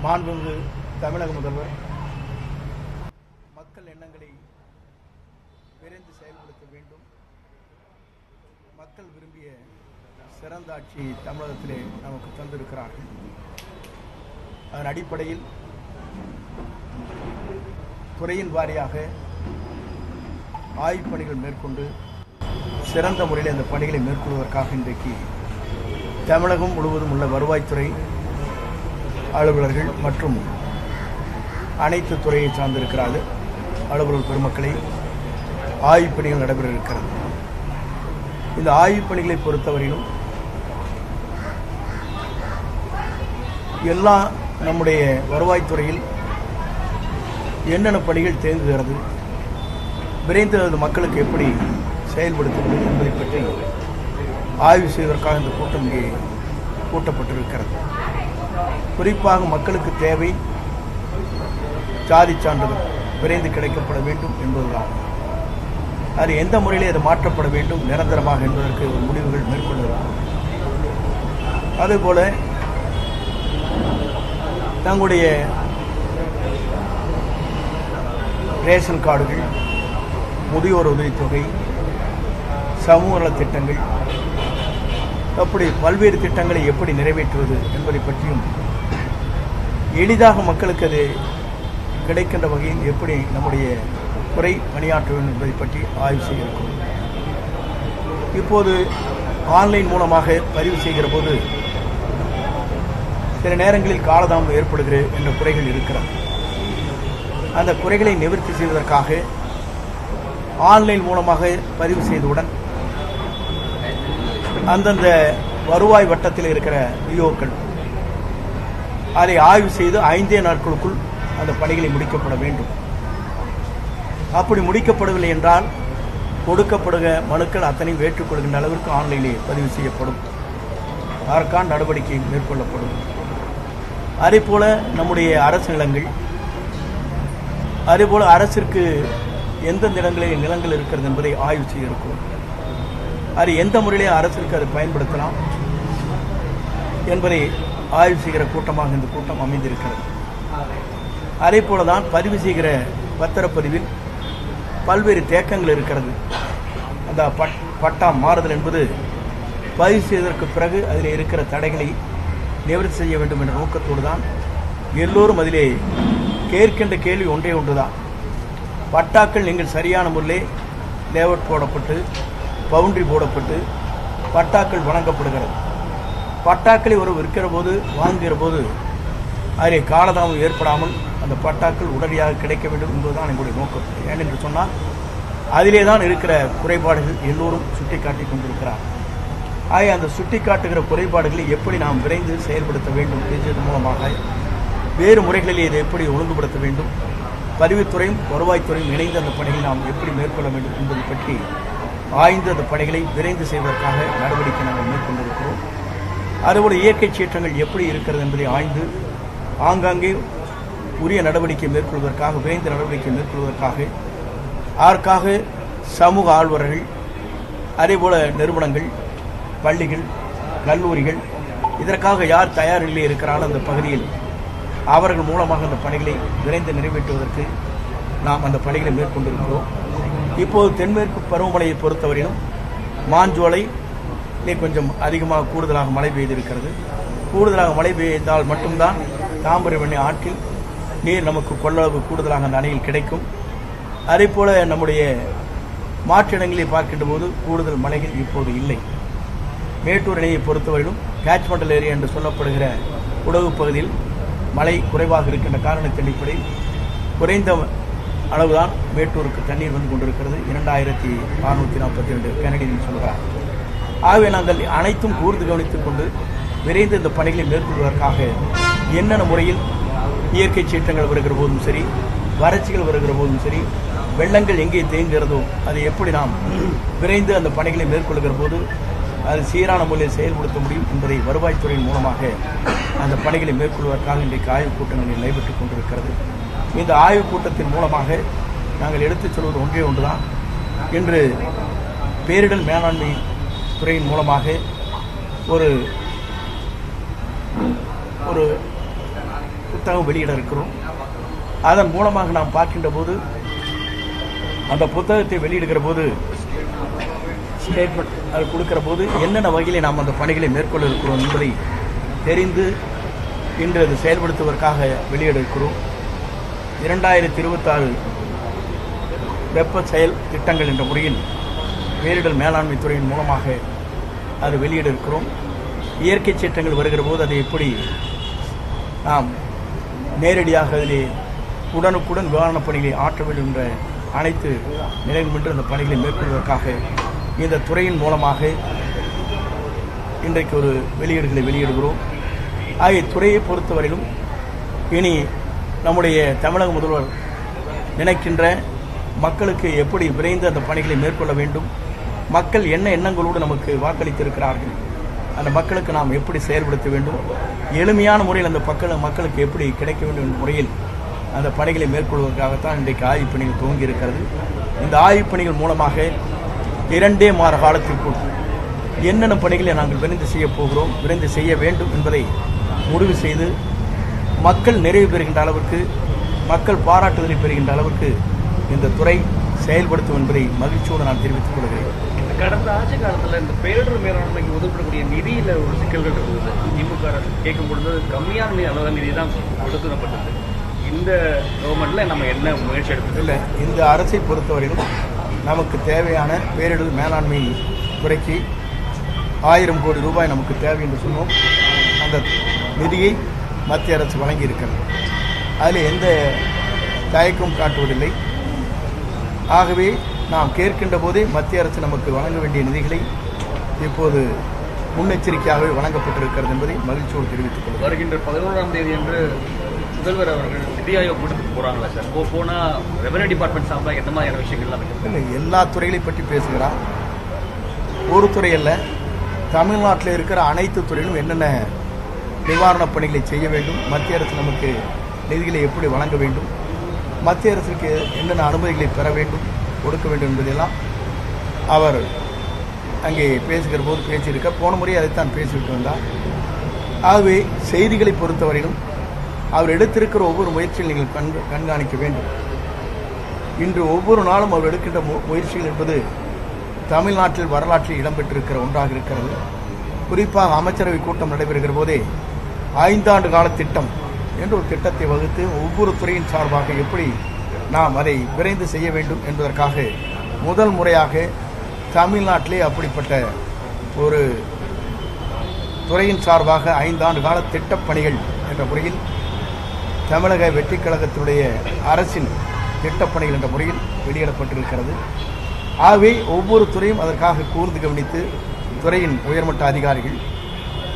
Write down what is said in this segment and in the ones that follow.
மாண்புமிகு தமிழக முதல்வர் மக்கள் எண்ணங்களை விரைந்து செயல்படுத்த வேண்டும். மக்கள் விரும்பிய சிறந்த ஆட்சி தமிழகத்திலே நமக்கு தந்திருக்கிறார்கள். அதன் அடிப்படையில் துறையின் வாரியாக ஆய்வுப் பணிகள் மேற்கொண்டு சிறந்த முறையில் அந்த பணிகளை மேற்கொள்வதற்காக இன்றைக்கு தமிழகம் முழுவதும் உள்ள வருவாய்த்துறை அலுவலர்கள் மற்றும் அனைத்து துறையை சார்ந்திருக்கிறார்கள் அலுவலர் பெருமக்களை ஆய்வுப் பணிகள் நடைபெற இருக்கிறது. இந்த ஆய்வுப் பணிகளை பொறுத்தவரையிலும் எல்லா நம்முடைய வருவாய்த்துறையில் என்னென்ன பணிகள் தேங்குகிறது, விரைந்து அது மக்களுக்கு எப்படி செயல்படுத்துவது என்பதை பற்றி ஆய்வு செய்வதற்காக இந்த கூட்டம் இங்கே கூட்டப்பட்டிருக்கிறது. குறிப்பாக மக்களுக்கு தேவை சாதி சான்றிதழ் விரைந்து கிடைக்கப்பட வேண்டும் என்பதுதான். அது எந்த முறையிலே அது மாற்றப்பட வேண்டும் நிரந்தரமாக என்பதற்கு முடிவுகள் மேற்கொள்ளுகிறார். அதேபோல தங்களுடைய ரேஷன் கார்டுகள், முதியோர் உதவித்தொகை, சமூக நலத் திட்டங்கள், அப்படி பல்வேறு திட்டங்களை எப்படி நிறைவேற்றுவது என்பதை பற்றியும் எளிதாக மக்களுக்கு அது கிடைக்கின்ற வகையில் எப்படி நம்முடைய துறை பணியாற்ற வேண்டும் என்பதை பற்றி ஆய்வு செய்ய இருக்கிறோம். இப்போது ஆன்லைன் மூலமாக பதிவு செய்கிற போது சில நேரங்களில் காலதாமதம் ஏற்படுகிறது என்ற குறைகள் இருக்கிறது. அந்த குறைகளை நிவர்த்தி செய்வதற்காக ஆன்லைன் மூலமாக பதிவு செய்தவுடன் அந்தந்த வருவாய் வட்டத்தில் இருக்கிற விஓக்கள் அதை ஆய்வு செய்து 5 நாட்களுக்குள் அந்த பணிகளை முடிக்கப்பட வேண்டும். அப்படி முடிக்கப்படவில்லை என்றால் கொடுக்கப்படுகிற மனுக்கள் அத்தனையும் ஏற்றுக்கொள்கின்ற அளவிற்கு ஆன்லைனிலே பதிவு செய்யப்படும். அதற்கான நடவடிக்கை மேற்கொள்ளப்படும். அதேபோல நம்முடைய அரசு நிலங்கள், அதேபோல அரசிற்கு எந்தெந்த இடங்களில் நிலங்கள் இருக்கிறது என்பதை ஆய்வு செய்ய இருக்கிறோம். அது எந்த முறையிலே அரசிற்கு அதை பயன்படுத்தலாம் என்பதை ஆய்வு செய்கிற கூட்டமாக இந்த கூட்டம் அமைந்திருக்கிறது. அதே போலதான் பதிவு செய்கிற பத்திரப்பதிவில் பல்வேறு தேக்கங்கள் இருக்கிறது. அந்த பட்டா மாறுதல் என்பது பதிவு செய்வதற்கு பிறகு அதில் இருக்கிற தடைகளை நிவர்த்தி செய்ய வேண்டும் என்ற நோக்கத்தோடு தான் எல்லோரும் அதிலே கேட்கின்ற கேள்வி ஒன்றே ஒன்றுதான். பட்டாக்கள் நீங்கள் சரியான முறையில் லேஅவுட் போடப்பட்டு பவுண்டரி போடப்பட்டு பட்டாக்கள் வழங்கப்படுகிறது. பட்டாக்களை ஒரு விற்கிற போது வாங்குகிற போது அதில் காலதாமம் ஏற்படாமல் அந்த பட்டாக்கள் உடனடியாக கிடைக்க வேண்டும் என்பதுதான் எங்களுடைய நோக்கம். ஏனென்று சொன்னால் அதிலே தான் இருக்கிற குறைபாடுகள் எல்லோரும் சுட்டிக்காட்டி கொண்டிருக்கிறார். ஆக அந்த சுட்டிக்காட்டுகிற குறைபாடுகளை எப்படி நாம் விரைந்து செயல்படுத்த வேண்டும் என்பதன் மூலமாக வேறு முறைகளில் இதை எப்படி ஒழுங்குபடுத்த வேண்டும், பதிவுத்துறையும் வருவாய்த்துறையும் இணைந்து அந்த பணிகளை நாம் எப்படி மேற்கொள்ள வேண்டும் என்பதை பற்றி ஆய்ந்து அந்த பணிகளை விரைந்து செய்வதற்காக நடவடிக்கை நாங்கள் மேற்கொண்டிருக்கிறோம். அதுபோல இயற்கை சீற்றங்கள் எப்படி இருக்கிறது என்பதை ஆய்ந்து ஆங்காங்கே உரிய நடவடிக்கை மேற்கொள்வதற்காக விரைந்து நடவடிக்கை மேற்கொள்வதற்காக அதற்காக சமூக ஆர்வலர்கள், அதேபோல நிறுவனங்கள், பள்ளிகள், கல்லூரிகள் இதற்காக யார் தயார் நிலையில் இருக்கிறாலும் அந்த பகுதியில் அவர்கள் மூலமாக அந்த பணிகளை விரைந்து நிறைவேற்றுவதற்கு நாம் அந்த பணிகளை மேற்கொண்டிருக்கிறோம். இப்போது தென்மேற்கு பருவமழையை பொறுத்தவரையிலும் மாஞ்சோலை கொஞ்சம் அதிகமாக கூடுதலாக மழை பெய்திருக்கிறது. கூடுதலாக மழை பெய்தால் மட்டும்தான் தாமிரபரணி ஆற்றில் நீர் நமக்கு கொள்ளளவு கூடுதலாக அந்த அணையில் கிடைக்கும். அதேபோல நம்முடைய மாற்றிடங்களை பார்க்கின்ற போது கூடுதல் மழைகள் இப்போது இல்லை. மேட்டூர் அணையை பொறுத்தவரையிலும் கேட்ச்மெண்டல் ஏரியா என்று சொல்லப்படுகிற குடகு பகுதியில் மழை குறைவாக இருக்கின்ற காரணத்தின் அடிப்படையில் குறைந்த அளவுதான் மேட்டூருக்கு தண்ணீர் வந்து கொண்டிருக்கிறது. 2642 கனடியன் சொல்கிறார். ஆகவே நாங்கள் அனைத்தும் கூர்ந்து கவனித்துக் கொண்டு விரைந்து இந்த பணிகளை மேற்கொள்வதற்காக என்னென்ன முறையில் இயற்கை சீற்றங்கள் வருகிற போதும் சரி, வறட்சிகள் வருகிற போதும் சரி, வெள்ளங்கள் எங்கே தேங்குகிறதோ அதை எப்படி நாம் விரைந்து அந்த பணிகளை மேற்கொள்கிற போது அது சீரான முறையில் செயல்படுத்த முடியும் என்பதை வருவாய்த்துறையின் மூலமாக அந்த பணிகளை மேற்கொள்வதற்காக இன்றைக்கு ஆய்வுக் கூட்டங்கள் நடைபெற்றுக் கொண்டிருக்கிறது. இந்த ஆய்வுக் கூட்டத்தின் மூலமாக நாங்கள் எடுத்துச் சொல்வது ஒன்றே ஒன்றுதான். இன்று பேரிடர் மேலாண்மை துறையின் மூலமாக ஒரு புத்தகம் வெளியிட இருக்கிறோம். அதன் மூலமாக நாம் பார்க்கின்ற போது அந்த புத்தகத்தை வெளியிடுகிற போது ஸ்டேட்மெண்ட் அது கொடுக்கிற போது என்னென்ன வகையில் நாம் அந்த பணிகளை மேற்கொள்ள இருக்கிறோம் என்பதை தெரிந்து இன்று அது செயல்படுத்துவதற்காக வெளியிட இருக்கிறோம். 2026 வெப்ப செயல் திட்டங்கள் என்ற முறையில் பேரிடர் மேலாண்மை துறையின் மூலமாக அது வெளியிட இருக்கிறோம். இயற்கை சீற்றங்கள் வருகிற போது அதை எப்படி நாம் நேரடியாக அதிலே உடனுக்குடன் நிவாரணப் பணிகளை ஆற்ற வேண்டும் என்ற அனைத்து நிலையும் என்று அந்த பணிகளை மேற்கொள்வதற்காக இந்த துறையின் மூலமாக இன்றைக்கு ஒரு வெளியீடுகளை வெளியிடுகிறோம். ஆகிய துறையை பொறுத்தவரையிலும் இனி நம்முடைய தமிழக முதல்வர் நினைக்கின்ற மக்களுக்கு எப்படி விரைந்து அந்த பணிகளை மேற்கொள்ள வேண்டும், மக்கள் என்ன எண்ணங்களோடு நமக்கு வாக்களித்திருக்கிறார்கள், அந்த மக்களுக்கு நாம் எப்படி செயல்படுத்த வேண்டும், எளிமையான முறையில் அந்த மக்களுக்கு எப்படி கிடைக்க வேண்டும் என்ற முறையில் அந்த பணிகளை மேற்கொள்வதற்காகத்தான் இன்றைக்கு ஆய்வுப் பணிகள் துவங்கி இருக்கிறது. இந்த ஆய்வுப் பணிகள் மூலமாக 2 மாத காலத்திற்குள் என்னென்ன பணிகளை நாங்கள் விரைந்து செய்யப் போகிறோம், விரைந்து செய்ய வேண்டும் என்பதை முடிவு செய்து மக்கள் நிறைவு பெறுகின்ற அளவிற்கு, மக்கள் பாராட்டுதலை பெறுகின்ற அளவிற்கு இந்த துறை செயல்படுத்தும் என்பதை மகிழ்ச்சியோடு நான் தெரிவித்துக் கொள்கிறேன். கடந்த ஆட்சி காலத்தில் இந்த பேரிடர் மேலாண்மைக்கு ஒதுக்கப்படக்கூடிய நிதியில் ஒரு சிக்கல்கள் இருந்தது. திமுக அரசு கேட்கும் பொழுது கம்மியான அளவு நிதி தான் ஒதுக்கப்பட்டது. இந்த கவர்மெண்ட்டில் நம்ம என்ன முயற்சி எடுத்தது இல்லை. இந்த அரசை பொறுத்தவரையிலும் நமக்கு தேவையான பேரிடர் மேலாண்மை துறைக்கு 1000 கோடி ரூபாய் நமக்கு தேவை என்று சொன்னோம். அந்த நிதியை மத்திய அரசு வழங்கியிருக்கிறது. அதில் எந்த தயக்கம் காட்டுவதில்லை. ஆகவே நாம் கேட்கின்ற போதே மத்திய அரசு நமக்கு வழங்க வேண்டிய நிதிகளை இப்போது முன்னெச்சரிக்கையாகவே வழங்கப்பட்டிருக்கிறது என்பதை மகிழ்ச்சியோடு தெரிவித்துக் கொள்கிறேன். வருகின்ற 11ஆம் தேதி என்று முதல்வர் அவர்கள் நிதி ஆயோக் கூட்டத்துக்கு போகிறாங்களா சார்? போனால் ரெவன்யூ டிபார்ட்மெண்ட் சார்பாக எந்த மாதிரியான விஷயங்கள்லாம் இல்லை, எல்லா துறைகளை பற்றி பேசுகிறார். ஒரு துறையில் தமிழ்நாட்டில் இருக்கிற அனைத்து துறையிலும் என்னென்ன நிவாரணப் பணிகளை செய்ய வேண்டும், மத்திய அரசு நமக்கு நிதிகளை எப்படி வழங்க வேண்டும், மத்திய அரசுக்கு என்னென்ன அனுமதிகளை பெற வேண்டும், கொடுக்க வேண்டும் என்பதெல்லாம் அவர் அங்கே பேசுகிற போது பேசியிருக்க. போன முறை அதைத்தான் பேசிவிட்டு வந்தார். ஆகவே செய்திகளை பொறுத்தவரையிலும் அவர் எடுத்திருக்கிற ஒவ்வொரு முயற்சியில் நீங்கள் கண்காணிக்க வேண்டும். இன்று ஒவ்வொரு நாளும் அவர் எடுக்கின்ற முயற்சிகள் என்பது தமிழ்நாட்டில் வரலாற்றில் இடம்பெற்றிருக்கிற ஒன்றாக இருக்கிறது. குறிப்பாக அமைச்சரவை கூட்டம் நடைபெறுகிற போதே 5 ஆண்டு கால திட்டம் என்று ஒரு திட்டத்தை வகுத்து ஒவ்வொரு துறையின் சார்பாக எப்படி நாம் அதை விரைந்து செய்ய வேண்டும் என்பதற்காக முதல் முறையாக தமிழ்நாட்டிலே அப்படிப்பட்ட ஒரு துறையின் சார்பாக 5 ஆண்டு கால திட்டப்பணிகள் என்ற முறையில் தமிழக வெற்றிக் கழகத்தினுடைய அரசின் திட்டப்பணிகள் என்ற முறையில் வெளியிடப்பட்டிருக்கிறது. ஆகவே ஒவ்வொரு துறையும் அதற்காக கூர்ந்து கவனித்து துறையின் உயர்மட்ட அதிகாரிகள்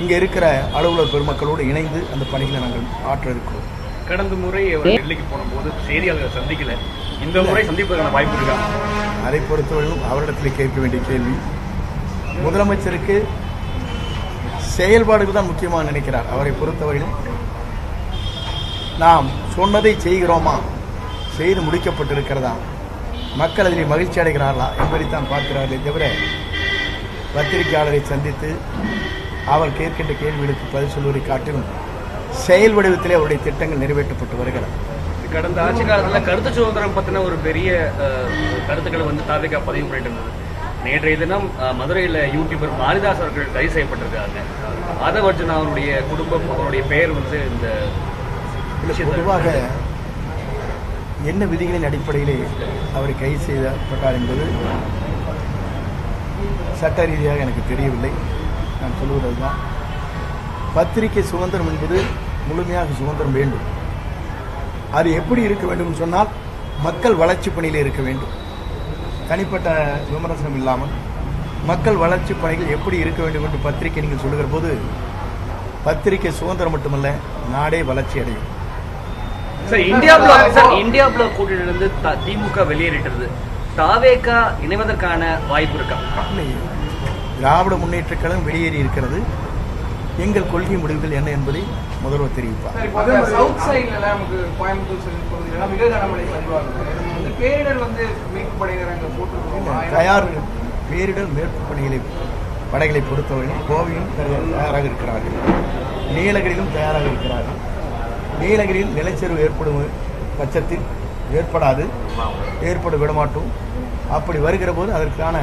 இங்கே இருக்கிற அலுவலர் பெருமக்களோடு இணைந்து அந்த பணிகளை நாங்கள் ஆற்ற இருக்கிறோம். கடந்த முறை டெல்லிக்கு போனபோது செய்தியாளர்கள் சந்திக்கல, இந்த முறை சந்திப்பதற்கான வாய்ப்பு இருக்கா? அதை பொறுத்தவரையும் அவரிடத்தில் கேட்க வேண்டிய கேள்வி. முதலமைச்சருக்கு செயல்பாடுகள் தான் முக்கியமாக நினைக்கிறார். அவரை பொறுத்தவரையிலும் நாம் சொன்னதை செய்கிறோமா, செய்து முடிக்கப்பட்டிருக்கிறதா, மக்கள் அதில் மகிழ்ச்சி அடைகிறார்களா என்பதைத்தான் பார்க்கிறார்களே தவிர பத்திரிகையாளரை சந்தித்து அவர் கேட்கின்ற கேள்விகளுக்கு பதில் சொல்வதை காட்டிலும் செயல் வடிவத்திலே அவருடைய திட்டங்கள் நிறைவேற்றப்பட்டு வருகிறது. கடந்த ஆட்சி காலத்தில் கருத்து சுதந்திரம் பற்றின ஒரு பெரிய கருத்துக்களை தாவேகா பதிவு பண்ணிட்டு இருந்தது. நேற்றைய தினம் மதுரையில் யூடியூபர் மாரிதாஸ் அவர்கள் கைது செய்யப்பட்டிருக்காங்க. ஆதவர்ஜுனா அவருடைய குடும்பம், அவருடைய பெயர் இந்த பொதுவாக என்ன விதிகளின் அடிப்படையிலே அவரை கைது செய்யப்பட்டார் என்பது சட்ட ரீதியாக எனக்கு தெரியவில்லை. நான் சொல்லுவது தான், பத்திரிகை சுதந்திரம் என்பது முழுமையாக சுதந்திரம் வேண்டும். அது எப்படி இருக்க வேண்டும் சொன்னால் மக்கள் வளர்ச்சி பணியில் இருக்க வேண்டும். தனிப்பட்ட விமர்சனம் இல்லாமல் மக்கள் வளர்ச்சி பணிகள் எப்படி இருக்க வேண்டும் என்று பத்திரிகை நீங்கள் சொல்லுகிற போது பத்திரிகை சுதந்திரம் மட்டுமல்ல, நாடே வளர்ச்சி அடையும். இந்தியா பிளாக் கூட்டணியிலிருந்து திமுக வெளியேறிட்டது. தாவேகா இணைவதற்கான வாய்ப்பு இருக்கா? திராவிட முன்னேற்றக் கழகம் வெளியேறி இருக்கிறது. எங்கள் கொள்கை முடிவுகள் என்ன என்பதை முதல்வர் தெரிவிப்பார். பேரிடர் மீட்பு படைகளை பொறுத்தவரையும் கோவையும் தயாராக இருக்கிறார்கள், நீலகிரியிலும் தயாராக இருக்கிறார்கள். நீலகிரியில் நிலச்சரிவு ஏற்படும் பட்சத்தில் ஏற்பட விடமாட்டோம். அப்படி வருகிற போது அதற்கான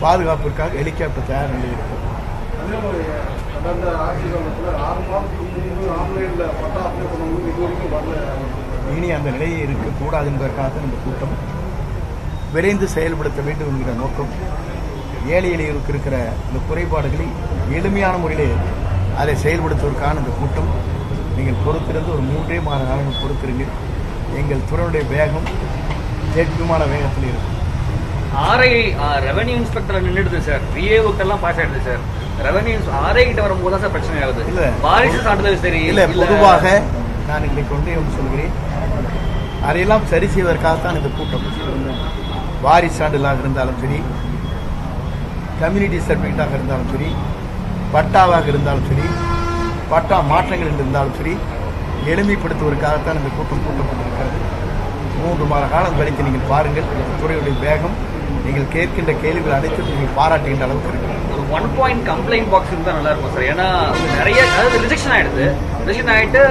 பாதுகாப்பிற்காக ஹெலிகாப்டர் தயார் நிலையில் இருக்கும். கடந்த ஆட்சி காலத்தில் 6 மாதத்துக்கு முன்பு ஆன்லைனில் பட்டா அப்ளை பண்ணும்போது இது வரைக்கும் வரல. இனி அந்த நிலையை இருக்கக்கூடாது என்பதற்காக இந்த கூட்டம் விரைந்து செயல்படுத்த வேண்டும் என்கிற நோக்கம். ஏழை எளியருக்கு இருக்கிற இந்த குறைபாடுகளை எளிமையான முறையிலே அதை செயல்படுத்துவதற்கான இந்த கூட்டம். நீங்கள் பொறுத்திருந்து ஒரு 3 மாத காலங்கள் பொறுத்திருங்க. எங்கள் துறையுடைய வேகம் ஜெட் விமான வேகத்தில் இருக்கும். ஆர்ஐ ரெவன்யூ இன்ஸ்பெக்டர் நின்றுடுது சார், விஏஓக்கெல்லாம் பாஸ் ஆயிடுது சார். ரெவன்யூ ஆர்ஐ கிட்ட வரும்போது தான் சார் பிரச்சனை ஆகுது. இல்ல வாரிசு சான்றிதழ் சரி இல்லை, பொதுவாக நான் இன்றைக்கு ஒன்றே ஒன்று சொல்கிறேன். அதையெல்லாம் சரி செய்வதற்காகத்தான் இந்த கூட்டம். வாரிசு சான்றிதழாக இருந்தாலும் சரி, கம்யூனிட்டி சர்டிஃபிகேட்டாக இருந்தாலும் சரி, பட்டாவாக இருந்தாலும் சரி, பட்டா மாற்றங்கள் இருந்தாலும் சரி, எளிமைப்படுத்துவதற்காகத்தான் இந்த கூட்டம் கூட்டப்பட்டிருக்கிறது. 3 மாத காலம் கழித்து நீங்கள் பாருங்கள், துறையுடைய வேகம், நீங்கள் கேட்கின்ற கேள்விகள் அனைத்தும் நீங்கள் பாராட்டுகின்ற அளவுக்கு இருக்கு. ஒரு 1 பாயிண்ட் கம்ப்ளைண்ட் பாக்ஸ் இருந்தால் நல்லா இருக்கும் சார். ஏன்னா நிறைய அதாவது ரிஜெக்ஷன் ஆயிடுது. ரிஜெக்ஷன் ஆகிட்டு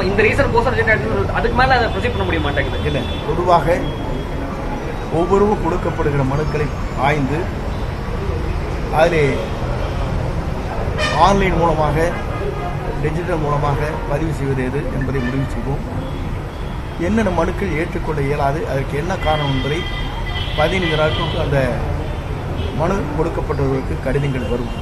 இந்த ரீசன் கோசம் ரிஜெக்ட் ஆகிடுது, அதுக்கு மேலே அதை ப்ரொசீட் பண்ண முடிய மாட்டேங்குது. இல்லை, பொதுவாக ஒவ்வொருவரும் கொடுக்கப்படுகிற மனுக்களை ஆய்ந்து அதிலே ஆன்லைன் மூலமாக டிஜிட்டல் மூலமாக பதிவு செய்வது எது என்பதை முடிவு செய்வோம். என்னென்ன மனுக்கள் ஏற்றுக்கொள்ள இயலாது, அதற்கு என்ன காரணம் என்பதை 15 நாட்களுக்கு அந்த மனு கொடுக்கப்பட்டவர்களுக்கு கடிதங்கள் வரும்.